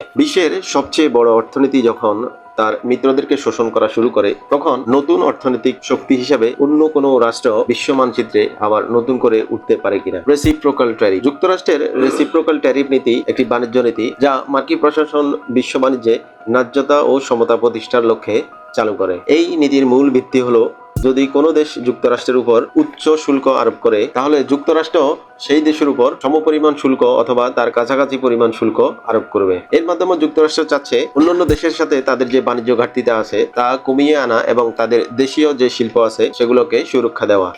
বিশ্বের সবচেয়ে বড় অর্থনীতি যখন তার মিত্রদেরকে শোষণ করা শুরু করে, তখন নতুন অর্থনৈতিক শক্তি হিসাবে অন্য কোনো রাষ্ট্র বিশ্ব মানচিত্রে আবার নতুন করে উঠতে পারে কিনা। Reciprocal tariff. যুক্তরাষ্ট্রের রেসিপ্রোকাল ট্যারিফ নীতি একটি বাণিজ্য নীতি যা মার্কিন প্রশাসন বিশ্ব বাণিজ্যে ন্যায্যতা ও সমতা প্রতিষ্ঠার লক্ষ্যে চালু করে। এই নীতির মূল ভিত্তি হলো, যদি কোনো দেশ যুক্তরাষ্ট্রের উপর উচ্চ শুল্ক আরোপ করে, তাহলে যুক্তরাষ্ট্র সেই দেশের উপর সমপরিমাণ শুল্ক অথবা তার কাছাকাছি পরিমাণ শুল্ক আরোপ করবে। এর মাধ্যমে যুক্তরাষ্ট্র চাচ্ছে অন্যান্য দেশের সাথে তাদের যে বাণিজ্য ঘাটতিটা আছে তা কমিয়ে আনা এবং তাদের দেশীয় যে শিল্প আছে সেগুলোকে সুরক্ষা দেওয়া।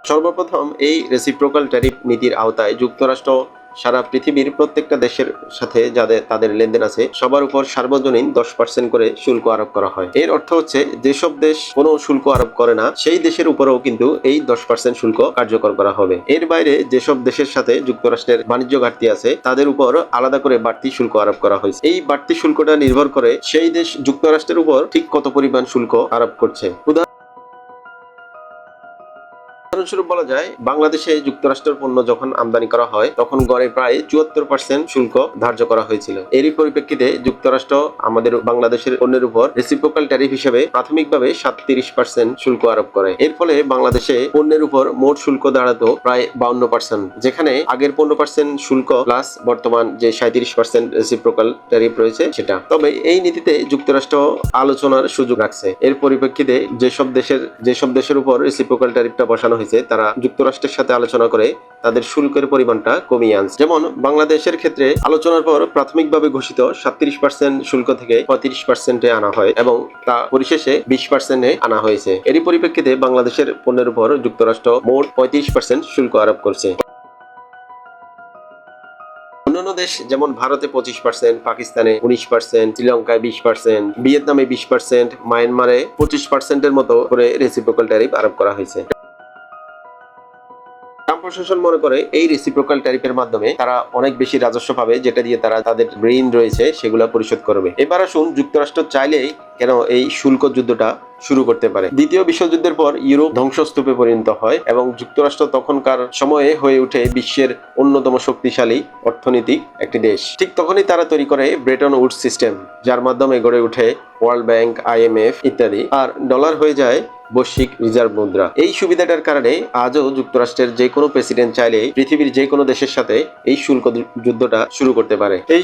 সর্বপ্রথম এই রেসিপ্রোকাল ট্যারিফ নীতির আওতায় যুক্তরাষ্ট্র সারা পৃথিবীর প্রত্যেকটা দেশের সাথে যাদের তাদের লেনদেন আছে সবার উপর সার্বজনীন 10% করে শুল্ক আরোপ করা হয়। এর অর্থ হচ্ছে, যেসব দেশ কোনো শুল্ক আরোপ করে না সেই দেশের উপরেও কিন্তু এই 10% শুল্ক কার্যকর করা হবে। এর বাইরে যেসব দেশের সাথে যুক্তরাষ্ট্রের বাণিজ্য ঘাটতি আছে তাদের উপর আলাদা করে বাড়তি শুল্ক আরোপ করা হয়েছে। এই বাড়তি শুল্কটা নির্ভর করে সেই দেশ যুক্তরাষ্ট্রের উপর ঠিক কত পরিমাণ শুল্ক আরোপ করছে। উদাহরণস্বরূপ বলা যায়, বাংলাদেশে যুক্তরাষ্ট্রের পণ্য যখন আমদানি করা হয় তখন গড়ে প্রায় 74% শুল্ক ধার্য করা হয়েছিল। এরই পরিপ্রেক্ষিতে যুক্তরাষ্ট্র আমাদের বাংলাদেশের পণ্যের উপর রেসিপ্রোকাল ট্যারিফ হিসেবে প্রাথমিকভাবে 37% শুল্ক আরোপ করে। এর ফলে বাংলাদেশে পণ্যের উপর মোট শুল্ক দাঁড়াতো প্রায় 52%, যেখানে আগের 15% শুল্ক প্লাস বর্তমান যে 37% রেসিপ্রোকাল ট্যারিফ রয়েছে সেটা। তবে এই নীতিতে যুক্তরাষ্ট্র আলোচনার সুযোগ রাখছে। এর পরিপ্রেক্ষিতে যেসব দেশের উপর রেসিপ্রোকাল ট্যারিফটা বসানো হয়েছে তারা যুক্তরাষ্ট্রের সাথে আলোচনা করে তাদের শুল্কের পরিমাণটা কমিয়ে আনছে। যেমন বাংলাদেশের ক্ষেত্রে আলোচনার পর প্রাথমিকভাবে ঘোষিত 37% শুল্ক থেকে 35% আনা হয় এবং তা পরিশেষে 20% আনা হয়েছে। এরই পরিপ্রেক্ষিতে বাংলাদেশের পণ্যের উপর যুক্তরাষ্ট্র মোট 35% শুল্ক আরোপ করছে। অন্যান্য দেশ যেমন ভারতে 25%, পাকিস্তানে 19%, শ্রীলঙ্কায় 20%, ভিয়েতনামে 20%, মায়ানমারে 25% মতো করে রেসিপ্রোকাল ট্যারিফ আরোপ করা হয়েছে। ট্রাম্প প্রশাসন মনে করে এই রেসিপ্রোকাল ট্যারিফের মাধ্যমে তারা অনেক বেশি রাজস্ব পাবে, যেটা দিয়ে তারা তাদের ঋণ রয়েছে সেগুলো পরিশোধ করবে। এবার আসুন, যুক্তরাষ্ট্র চাইলেই কেন এই শুল্ক যুদ্ধটা শুরু করতে পারে। দ্বিতীয় বিশ্বযুদ্ধের পর ইউরোপ ধ্বংসস্তূপে পরিণত হয় এবং যুক্তরাষ্ট্র তখনকার সময়ে হয়ে ওঠে বিশ্বের অন্যতম শক্তিশালী অর্থনৈতিক একটি দেশ। ঠিক তখনই তারা তৈরি করে ব্রেটন উডস সিস্টেম, যার মাধ্যমে গড়ে ওঠে ওয়ার্ল্ড ব্যাংক, IMF ইত্যাদি, আর ডলার হয়ে যায় বৈশ্বিক রিজার্ভ মুদ্রা। এই সুবিধাটার কারণে আজও যুক্তরাষ্ট্রের যে কোনো প্রেসিডেন্ট চাইলে পৃথিবীর যে কোনো দেশের সাথে এই শুল্ক যুদ্ধটা শুরু করতে পারে। এই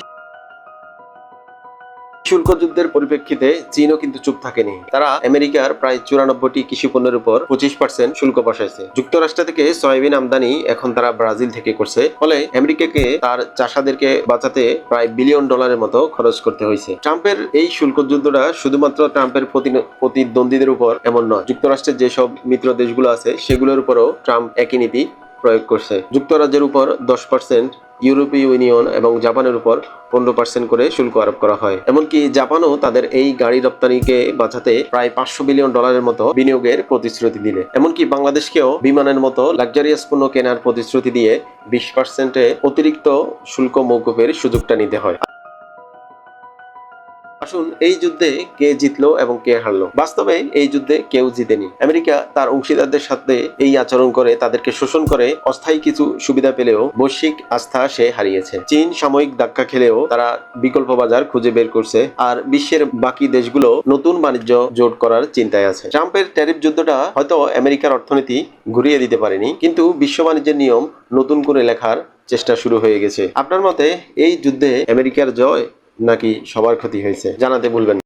শুল্ক যুদ্ধের পরিপ্রেক্ষিতে চীনও কিন্তু চুপ থাকেনি। তারা আমেরিকার প্রায় 94টি কৃষি পণ্যের উপর 25% শুল্ক বসাইছে। যুক্তরাষ্ট্র থেকে সয়াবিন আমদানি এখন তারা ব্রাজিল থেকে করছে, ফলে আমেরিকাকে তার চাষাদেরকে বাঁচাতে প্রায় $1 বিলিয়ন মতো খরচ করতে হয়েছে। ট্রাম্পের এই শুল্ক যুদ্ধটা শুধুমাত্র ট্রাম্পের প্রতিদ্বন্দ্বীদের উপর এমন নয়, যুক্তরাষ্ট্রের যেসব মিত্র দেশগুলো আছে সেগুলোর উপরও ট্রাম্প একই নীতি প্রয়োগ করছে। যুক্তরাজ্যের উপর 10%, ইউরোপীয় ইউনিয়ন এবং জাপানের উপর 15% করে শুল্ক আরোপ করা হয়। এমনকি জাপানও তাদের এই গাড়ি রপ্তানিকে বাঁচাতে প্রায় $500 বিলিয়ন মতো বিনিয়োগের প্রতিশ্রুতি দিলে। এমনকি বাংলাদেশকেও বিমানের মতো লাক্সারিয়াস পণ্য কেনার প্রতিশ্রুতি দিয়ে 20% অতিরিক্ত শুল্ক মওকুফের সুযোগটা নিতে হয়। আসুন, এই যুদ্ধে কে জিতলো এবং কে হারলো? বাস্তবে এই যুদ্ধে কেউ জিতেনি। আমেরিকা তার অংশীদারদের সাথে এই আচরণ করে, তাদেরকে শোষণ করে অস্থায়ী কিছু সুবিধা পেলেও বৈশ্বিক আস্থা সে হারিয়েছে। চীন সাময়িক ধাক্কা খেলেও তারা বিকল্প বাজার খুঁজে বের করছে, আর বিশ্বের বাকি দেশগুলো নতুন বাণিজ্য জোট করার চিন্তায় আছে। ট্রাম্পের ট্যারিফ যুদ্ধটা হয়তো আমেরিকার অর্থনীতি ঘুরিয়ে দিতে পারেনি, কিন্তু বিশ্ব বাণিজ্যের নিয়ম নতুন করে লেখার চেষ্টা শুরু হয়ে গেছে। আপনার মতে এই যুদ্ধে আমেরিকার জয় নাকি সবার ক্ষতি হয়েছে? জানাতে ভুলবেন না।